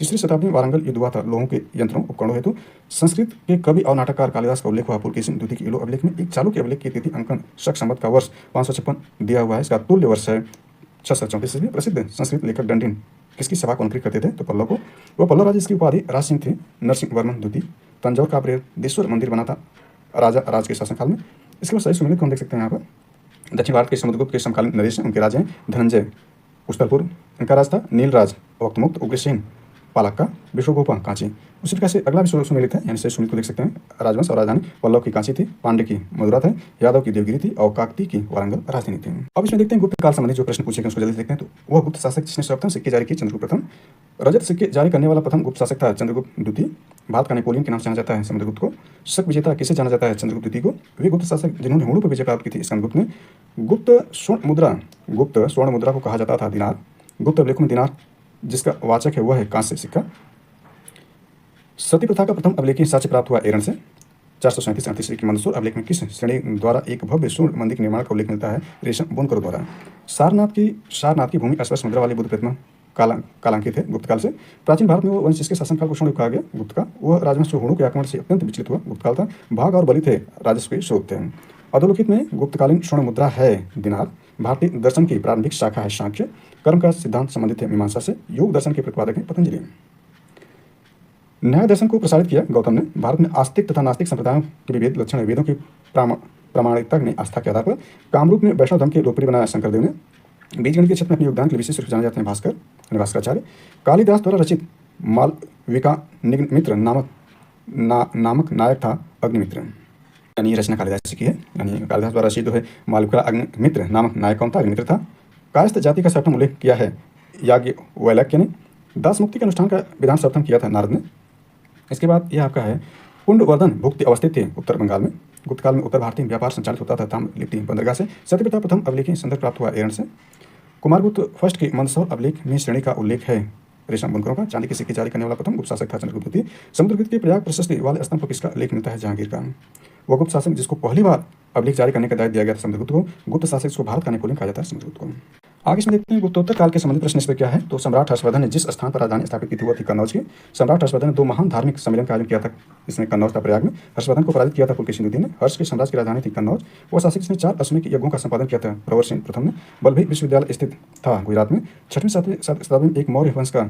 तीसरी शताब्दी में वारंगल युद्ध हुआ था। लोगों के यंत्रों उपकरणों हेतु संस्कृत के कवि और नाटककार कालिदास का उल्लेख हुआ। पुलकेशिन द्वितीय के इलो अभिलेख में एक चालुक्य अभिलेख की तिथि अंकन शक संवत का वर्ष 556 दिया हुआ है। इसका तुल्य वर्ष है 634 ईस्वी। प्रसिद्ध संस्कृत लेखक डंडिन किसकी सभा को अलंकृत करते थे? तो पल्लव को। वह पल्लव राजा, इसकी उपाधि राज सिंह थे। नरसिंह वर्मन द्वितीय तंजौर का बृहदेश्वर मंदिर बना था राजा राज के शासनकाल में। इसके बाद सही सुमेलित को हम देख सकते हैं यहाँ पर। दक्षिण भारत के समुद्रगुप्त के समकालीन नरेश हैं। उनके राजा हैं धनंजय पुष्करपुर, इनका राज था नीलराज अवक्तमुक्त, उग्रसेन पालक्का, विश्वगोपा कांची। उसी प्रकार से अगला भी सुमेलित है, यानी सही सुमेलित को देख सकते हैं। राजवंश और राजधानी पल्लव की कांची थी, पांडे की मदुरा है, यादव की देवगिरी थी और काकती की वारंगल राजधानी थी। अब इसमें देखते हैं गुप्त काल संबंधी जो प्रश्न पूछे गए उसको जल्दी देखते हैं। तो वह गुप्त शासक जिसने सर्वप्रथम सिक्के जारी किए? चंद्रगुप्त प्रथम। रजत सिक्के जारी करने वाला प्रथम गुप्त शासक था चंद्रगुप्त द्वितीय। भारत का नेपोलियन के नाम से जाना जाता है समुद्रगुप्त को। शक विजेता किसे जाना जाता है? चंद्रगुप्त द्वितीय को। वे गुप्त शासक जिन्होंने हुणों पर विजय प्राप्त की थी स्कंदगुप्त ने। गुप्त स्वर्ण मुद्रा को कहा जाता था दिनार। गुप्त अभिलेखों में दिनार जिसका वाचक है वह है कांस्य सिक्का। सती प्रथा का प्रथम अभिलेखीय साक्ष्य प्राप्त हुआ एरन से 437 की मंदसौर अभिलेख में किस श्रेणी द्वारा एक भव्य स्वर्ण मंदिर के निर्माण का उल्लेख मिलता है? रेशम बुनकर द्वारा। सारनाथ की भूमि अस्पष्ट मुद्रा वाली बुद्ध प्रतिमा कालांकित है गुप्त काल से। प्राचीन भारत में वो वंश जिसके शासनकाल को स्वर्ण कहा गया गुप्त का, वह राजवंश जो हुणों के आक्रमण से अत्यंत विचलित हुआ गुप्त काल था। भाग और बलि थे राजस्व के स्रोत थे। अधोलिखित में गुप्तकालीन स्वर्ण मुद्रा है दिनार। भारतीय दर्शन की प्रारंभिक शाखा है सांख्य। कर्म का सिद्धांत संबंधित है मीमांसा से। योग दर्शन के प्रतिपादक हैं पतंजलि। न्याय दर्शन को प्रसारित किया गौतम ने। भारत में आस्तिक तथा नास्तिक संप्रदायों के विभेद लक्षण वेदों की प्रामाणिकता में आस्था के आधार पर कामरूप में वैष्णव धर्म के लोकप्रिय बनाया शंकरदेव ने। बीजगणित के क्षेत्र में अपने योगदान के लिए विशेष रूप से जाने जाते हैं भास्कराचार्य। कालिदास द्वारा रचित मालविका मित्र नामक नायक था अग्निमित्र। यानी ये रचना कालिदास की है। यानी कालिदास द्वारा रचित जो है मालविका अग्निमित्र नामक नायक कौन था? अग्निमित्र था। कायस्थ जाति का सर्वप्रथम उल्लेख किया है याज्ञवल्क्य ने। दास मुक्ति के अनुष्ठान का विधान सर्वप्रथम किया था नारद ने। इसके बाद यह आपका है पुंडवर्धन भुक्ति अवस्थित थे उत्तर बंगाल में। गुप्त काल में उत्तर भारतीय व्यापार संचालित होता था ताम्रलिप्ति बंदरगाह से। सत्यप्रथा प्रथम अभिलेख संदर्भ प्राप्त हुआ एरन से। कुमारगुप्त फर्स्ट के मंदसौर अभिलेख में श्रेणी का उल्लेख है रेशम बुनकरों का। चांदी के सिक्के जारी करने वाला प्रथम गुप्त शासक था चंद्रगुप्त द्वितीय। समुद्रगुप्त के प्रयाग प्रशस्ति वाले स्तंभ पर किसका उल्लेख मिलता है? जहांगीर का। वह गुप्त शासक जिसको पहली बार अभिलेख जारी करने का दायित्व दिया गया था समुद्रगुप्त को। गुप्त शासक जिसको भारत का नेपोलियन कहा जाता है समुद्रगुप्त को। आगे इसमें देखते हैं गुप्तोत्तर काल के संबंधित प्रश्न इस पर क्या है। तो सम्राट हर्षवर्धन ने जिस स्थान पर राजधानी स्थापित की थी वह थी कन्नौज की। सम्राट हर्षवर्धन ने 2 महान धार्मिक सम्मेलन का आयोजन किया था इसमें कन्नौज का प्रयाग में। हर्षवर्धन को पराजित किया था पुलकेशिन द्वितीय ने। हर्ष के साम्राज्य की राजधानी थी कन्नौज। वह शासक जिसने 4 अश्वमेध यज्ञों का संपादन किया था प्रवर सेन प्रथम ने। वल्लभी विश्वविद्यालय स्थित था गुजरात में। 6वीं शताब्दी में एक मौर्य वंश का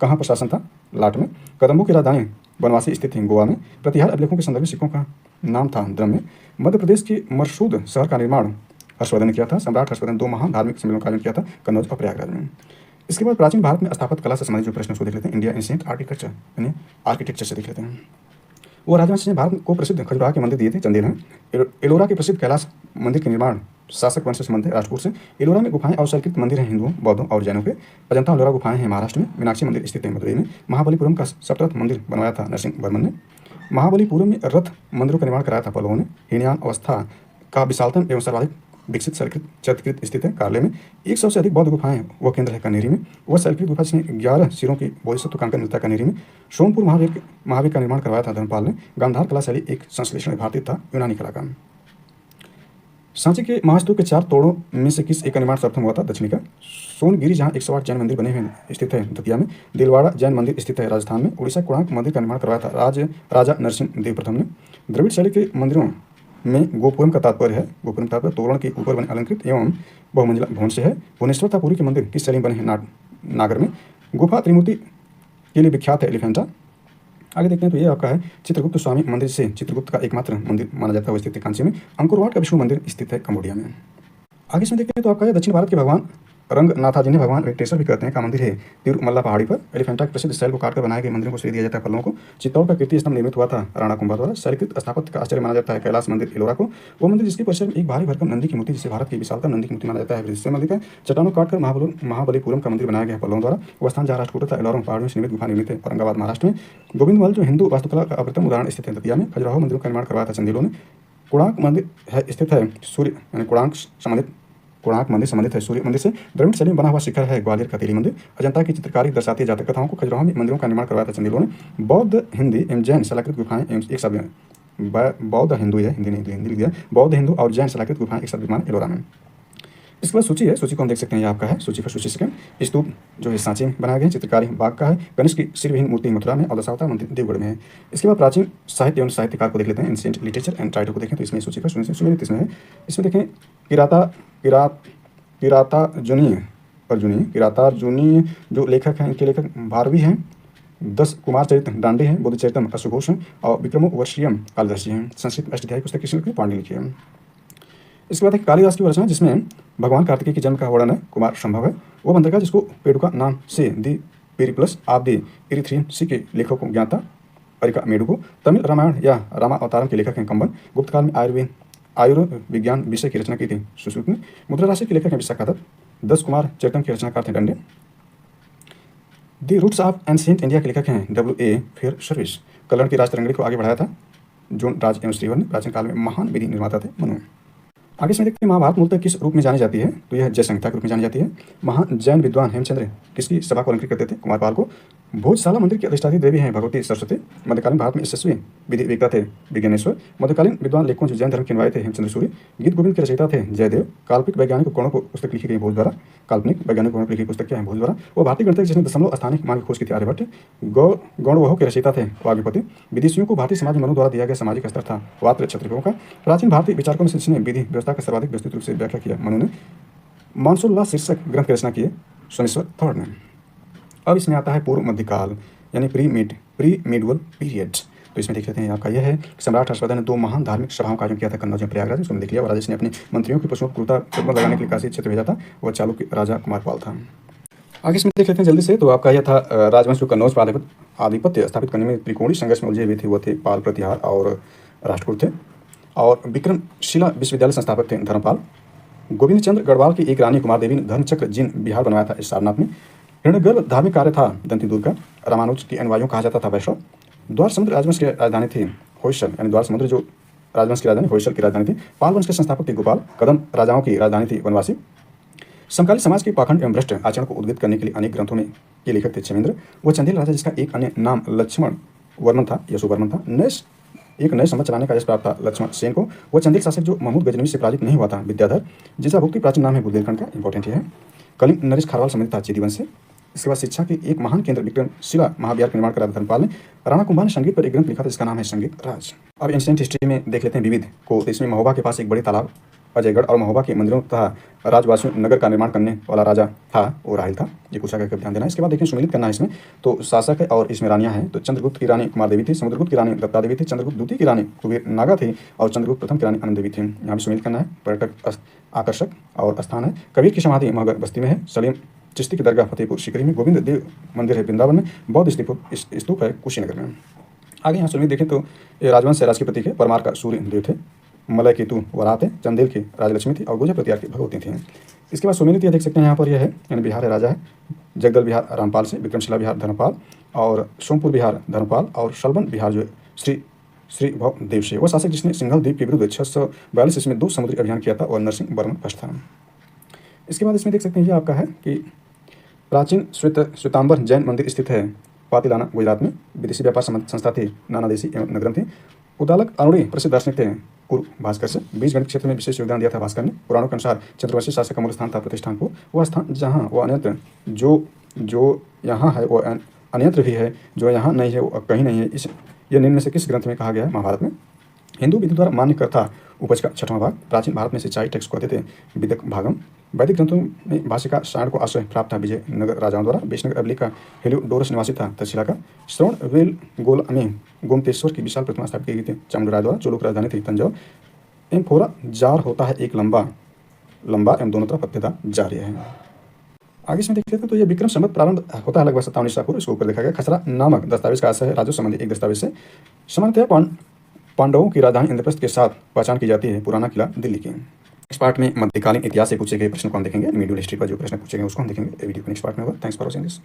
कहाँ पर शासन था? लाट में। कदम्बों की राजधानी बनवासी स्थित थी गोवा में। प्रतिहार अभिलेखों के संदर्भ में सिक्कों का नाम था द्रम में। मध्य प्रदेश के मरसूद शहर का निर्माण हर्षवर्धन ने किया था। सम्राट हर्षवर्धन 2 महान धार्मिक सम्मेलनों का आयोजन किया था कन्नौज और प्रयागराज में। इसके बाद प्राचीन भारत में स्थापत्य कला से संबंधित जो प्रश्न उसको देख लेते हैं। इंडिया एंशिएंट आर्किटेक्चर यानी आर्किटेक्चर से देख लेते हैं। वो राजवंश ने भारत को प्रसिद्ध खजुराहो के मंदिर दिए थे चंदेल हैं। एलोरा के प्रसिद्ध कैलाश मंदिर के निर्माण शासक वंश से संबंध है राजपूत से। एलोरा में गुफाएं और सर्किट मंदिर हैं हिंदुओं, बौद्धों और जैनों के। अजंता एलोरा गुफाएं हैं महाराष्ट्र में। मीनाक्षी मंदिर स्थित है मदुरई में। महाबलीपुरम का सप्तरथ मंदिर बनवाया था नरसिंह वर्मन ने। महाबलीपुरम में रथ मंदिरों का निर्माण कराया था पल्लवों ने। हीनयान अवस्था का विशालतम एवं सर्वाधिक विकसित शैलकृत स्थित है कार्ले में। 100 से अधिक बौद्ध गुफाएं वह केंद्र है कनेरी में। वह शैलकृत गुफा जिसमें 11 सिरों की बोधिसत्व कांकन मिलता है कनेरी में। सोमपुर महावीर का निर्माण करवाया था धर्मपाल ने। गांधार कला शैली एक संश्लेषण भारतीय था यूनानी कला का। सांची के महास्तूप के 4 तोड़ों में से किस एक का निर्माण सर्वप्रथम हुआ था? दक्षिणी का। सोनगिरी जहाँ 108 जैन मंदिर बने हुए स्थित है दतिया में। दिलवाड़ा जैन मंदिर स्थित है राजस्थान में। उड़ीसा कोणार्क मंदिर का निर्माण करवाया था राजा नरसिंह देव प्रथम ने। द्रविड़ शैली के मंदिरों में गोपुरम का तात्पर्य है। गोपुरम तात्पर्य तोरण के ऊपर बने अलंकृत एवं बहुमंजिला भवन से है। भुवनेश्वर पुरी के मंदिर किस शैली में बने हैं? नागर में। गुफा त्रिमूर्ति के लिए विख्यात है एलिफेंटा। आगे देखते हैं तो ये आपका है चित्रगुप्त स्वामी मंदिर से चित्रगुप्त का एकमात्र मंदिर माना जाता है वो स्थित है कांची में। अंकुरवाट का विष्णु मंदिर स्थित है कंबोडिया में। आगे इसमें देखते हैं तो आपका है दक्षिण भारत के भगवान रंगनाथा जिन्हें भगवान वेंकटेश्वर भी कहते हैं का मंदिर है तिरुमल्ला पहाड़ी पर। एलिफेंटा के प्रसिद्ध शैल को काटकर बनाए गए मंदिरों को श्रेय दिया जाता है पल्लवों को। चित्तौड़ का कीर्ति स्तंभ निर्मित हुआ था राणा कुंभा द्वारा। शैलकृत स्थापत्य का आश्चर्य माना जाता है कैलाश मंदिर एलोरा को। वो मंदिर जिसके परिसर में एक भारी भरकम नंदी की मूर्ति जिसे भारत की विशालतम नंदी की मूर्ति माना जाता है बृहस्पति मंदिर का। चट्टानों काटकर महाबलीपुरम का मंदिर बनाया गया पल्लवों द्वारा। वह स्थान जहाँ राष्ट्रकूट था एलोरा पहाड़ में निर्मित गुफा निर्मित है औरंगाबाद महाराष्ट्र में। गोविंदमल जो हिंदू वास्तुकला का अप्रतिम उदाहरण स्थित है दतिया में। खजुराहो मंदिरों का निर्माण करवाया था चंदेलों ने। कोणार्क मंदिर है स्थित है सूर्य यानी कोणार्क मंदिर संबंधित है सूर्य मंदिर से। द्रविड़ शैली में बना हुआ शिखर है ग्वालियर का तेली मंदिर। अजंता की चित्रकारी दर्शाती है जातक कथाओं को। खजुराहो में मंदिरों का निर्माण करवाया था चंदेलों ने। बौद्ध हिंदी एवं जैन शैलाकृत गुफाएं एवं एक शब्द बौद्ध हिंदू है हिंदी नहीं हिंदी लिख दिया। बौद्ध हिंदू और जैन शैलाकृत गुफाएं एक शब्द विमान एलोरा में। इसके बाद सूची है, सूची को हम देख सकते हैं, ये आपका है सूची फर्स्ट, सूची सेकंड। स्तूप जो है सांची में बनाया गया है, चित्रकारी बाग का है, गणेश की सिरविहीन मूर्ति मथुरा में और दशावतार मंदिर देवगढ़ में है। इसके बाद प्राचीन साहित्य एवं साहित्यकार को देख लेते हैं, एंशिएंट लिटरेचर एंड राइटर को देखें तो इसमें सूची फर्स्ट, सुमेलित इसमें है। इसमें देखें किरातार्जुनीय जो लेखक हैं, इनके लेखक भारवी हैं, 10 कुमार चरित्र डांडी हैं, बुद्ध चरितम अश्वघोष हैं और विक्रमो वर्षियम कालिदास जी हैं। संस्कृत अष्टाध्यायी पुस्तक किसने लिखी? पांडे लिखी है। इसके बाद कालिदास की रचना जिसमें भगवान कार्तिकेय के जन्म का वर्णन है, कुमार संभव है, वो बंदरगाह जिसको पेडुका नाम से दी पेरिप्लस ऑफ द इरिथ्रियन सी के लेखक को ज्ञाता परिका मेडुको। तमिल रामायण या रामा अवतारम के लेखक हैं कंबन। गुप्त काल में आयुर्विज्ञान विषय की रचना की थी सुश्रुत ने। मुद्रा राशि के लेखक हैं विशाखादत्त। 10 कुमार चरितम के रचनाकार थे डंडे। The roots of ancient India के लेखक हैं W.A. Fair service. कल्याण की राजतरंगिणी को आगे बढ़ाया था जोन राज एवं श्रीवर ने। प्राचीन काल में महान विधि निर्माता थे मनु। आगे इसमें देखते हैं महाभारत मूलतः किस रूप में जानी जाती है, तो यह जय संहिता के रूप में जानी जाती है। महान जैन विद्वान हेमचंद्र किसकी सभा को अलंकृत करते थे? कुमारपाल को। भोजशाला मंदिर की अधिष्ठात्री देवी हैं भगवती सरस्वती। मध्यकालीन भारत में यशस्वी विधि वेत्ता थे विज्ञानेश्वर। मध्यकालीन विद्वान लेखकों जो जैन धर्म के अनुयायी थे हेमचंद्र सूर्य। गीत गोविंद के रचयिता थे जयदेव। काल्पनिक वैज्ञानिक उपकरणों को पुस्तक लिखी गई भोज द्वारा। काल्पनिक वैज्ञानिक उपकरणों लिखी पुस्तक क्या है? भोज द्वारा। वो भारतीय गणितज्ञ जिसने दशमलव स्थानिक मान की खोज की थी आर्यभट्ट। गौणवह के रचयिता थे वाग्भीपति। विदेशियों को भारतीय समाज में मनु द्वारा दिया गया सामाजिक स्तर था वात्र क्षत्रियों का। प्राचीन भारतीय विचारकों में से जिसने विधि व्यवस्था का सर्वाधिक विस्तृत रूप से व्याख्या किया मनु ने। मानसूल्लाह शीर्षक ग्रंथ की रचना किए सोमेश्वर थर्ड ने। अब इसमें आता है पूर्व मध्यकाल यानी प्री मिडवल पीरियड। तो इसमें देख लेते हैं आपका यह है सम्राट हर्षवर्धन ने 2 महान धार्मिक सभाओं का आयोजन किया था कन्नौज में प्रयागराज, उसको देख लिया। और राजेश ने अपने मंत्रियों की पशुओं को क्रूरता लगाने के लिए काशी क्षेत्र भेजा था, वह चालुक्य राजा कुमारपाल था। आगे इसमें देख लेते हैं जल्दी से। तो आपका यह था राजवंश जो कन्नौज पर आधिपत्य स्थापित करने में त्रिकोणीय संघर्ष में उलझे हुए थे, वो थे पाल, प्रतिहार और राष्ट्रकूट थे। और विक्रमशिला विश्वविद्यालय संस्थापक थे धर्मपाल। गोविंद चंद्र गढ़वाल की एक रानी कुमार देवी ने धर्मचक्र जिन बिहार बनवाया था इस सारनाथ में। हिरण्यगर्भ धार्मिक कार्य था दंतीदूर का। रामानुज की अनुयायियों कहा जाता था वैष्णव। द्वार समुद्र राजवंश की राजधानी थी होयसल, यानी द्वार समुद्र जो राजवंश की राजधानी होयसल की राजधानी थी। पाल वंश के संस्थापक थे गोपाल। कदम राजाओं की राजधानी थी वनवासी। समकालीन समाज के पाखंड एवं भ्रष्ट आचरण को उद्गत करने के लिए अनेक ग्रंथों में ये लेखक थे क्षेमेंद्र। वह चंदेल राजा जिसका एक अन्य नाम लक्ष्मण वर्मन था, यशोवर्मन था। एक नए संवत चलाने का यश प्राप्त था लक्ष्मण सेन को। वह चंदेल शासक जो महमूद गजनवी से पराजित नहीं हुआ था विद्याधर, जिसका भुक्ति प्राचीन नाम है बुंदेलखंड का, इंपॉर्टेंट है। कलिंग नरेश खारवाल संबंधित था चेदी वंश से। इसके बाद शिक्षा के एक महान केंद्र विक्रमशिला महाविहार का निर्माण करा धर्मपाल ने। राणा कुंभा ने संगीत पर एक ग्रंथ लिखा था जिसका नाम है संगीत राज। अब एंशिएंट हिस्ट्री में देख लेते हैं विविध को। तो इसमें महोबा के पास एक बड़े तालाब अजयगढ़ और महोबा के मंदिरों तथा राजवासियों नगर का निर्माण करने वाला राजा था वो राहिल था। ये पूछा गया, ध्यान देना। इसके बाद देखें सुमेलित करना है इसमें। तो शासक है और इसमें रानियां हैं। तो चंद्रगुप्त की रानी कुमार देवी थी, समुद्रगुप्त की रानी दत्ता देवी थी, चंद्रगुप्त द्वितीय की रानी कुबेर नागा थी और चंद्रगुप्त प्रथम की रानी आनंद देवी थी। यहाँ भी सुमेलित करना है। पर्यटक आकर्षक और स्थान है। कबीर की समाधि महगढ़ बस्ती में है। सलीम चिश्ती की दरगाह फतेहपुर सीकरी में। गोविंद देव मंदिर है वृंदावन में। बौद्ध स्तूप है कुशीनगर में। आगे यहाँ सुमेलित देखें तो ये राजवंश है, राज के प्रतीक है। परमार का सूर्य देव थे। मलय केतु वरात है। चंदेल की राजलक्ष्मी थी और गुजर प्रतिहार की भगवती थी। इसके बाद सुमेलित देख सकते हैं यहाँ पर यह है, यानी बिहार है राजा है। जगदल बिहार रामपाल से, विक्रमशिला बिहार धर्मपाल और सोमपुर बिहार धर्मपाल और शलबन बिहार जो श्री भव देव से। वह शासक जिसने सिंघल द्वीप के विरुद्ध 642 ईस्वी में 2 समुद्री अभियान किया था और नरसिंह वर्मन फर्स्ट था। इसके बाद इसमें देख सकते हैं ये आपका है कि प्राचीन श्वेतांबर जैन मंदिर स्थित है पातिलाना गुजरात में। विदेशी व्यापार संस्था थी नाना देशी एवं नगरम थी। उदालक अरुणी प्रसिद्ध दार्शनिक थे पूर्व भास्कर से। बीज गणित क्षेत्र में विशेष योगदान दिया था भास्कर ने। पुराणों के अनुसार चंद्रवंशी शासक का मूल स्थान था प्रतिष्ठानपुर। वह स्थान जहाँ वो अन्यत्र जो यहाँ है वो अन्यत्र भी है, जो यहाँ नहीं है वो कहीं नहीं है। यह निम्न में से किस ग्रंथ में कहा गया है? महाभारत में। हिंदू विधि द्वारा मान्य करता उपज का 6वां भाग। प्राचीन भारत में सिंचाई टेक्स्ट कहते थे विदक भागम। वैदिक ग्रंथों में भाषिका सायण को आश्रय प्राप्त था विजयनगर राजाओं द्वारा। विष्णुनगर अवली का हेलियोडोरस निवासी था तक्षशिला का। श्रवण वेल गोल में गोमतेश्वर की विशाल प्रतिमा स्थापित की गई थी चामुंडराय द्वारा। चोलों की राजधानी थी तंजौर। एम्फोरा जार होता है एक लंबा एवं दोनों तरफ पत्तेदार जारी है। आगे इसमें देखते हैं तो ये विक्रम संवत प्रारंभ होता है लगभग 57 ईसा पूर्व। इसको ऊपर देखा गया। खसरा नामक दस्तावेज का आशय है राजस्व संबंधी एक दस्तावेज से। सामान्यतः पांडवों की राजधानी इंद्रप्रस्थ के साथ पहचान की जाती है पुराना किला दिल्ली की। नेक्स्ट पार्ट में मध्यकालीन इतिहास से पूछे गए प्रश्न को हम देखेंगे। मीडियल हिस्ट्री पर जो प्रश्न पूछे गए उसको हम देखेंगे। वीडियो के नेक्स्ट पार्ट में होगा। Thanks for watching this.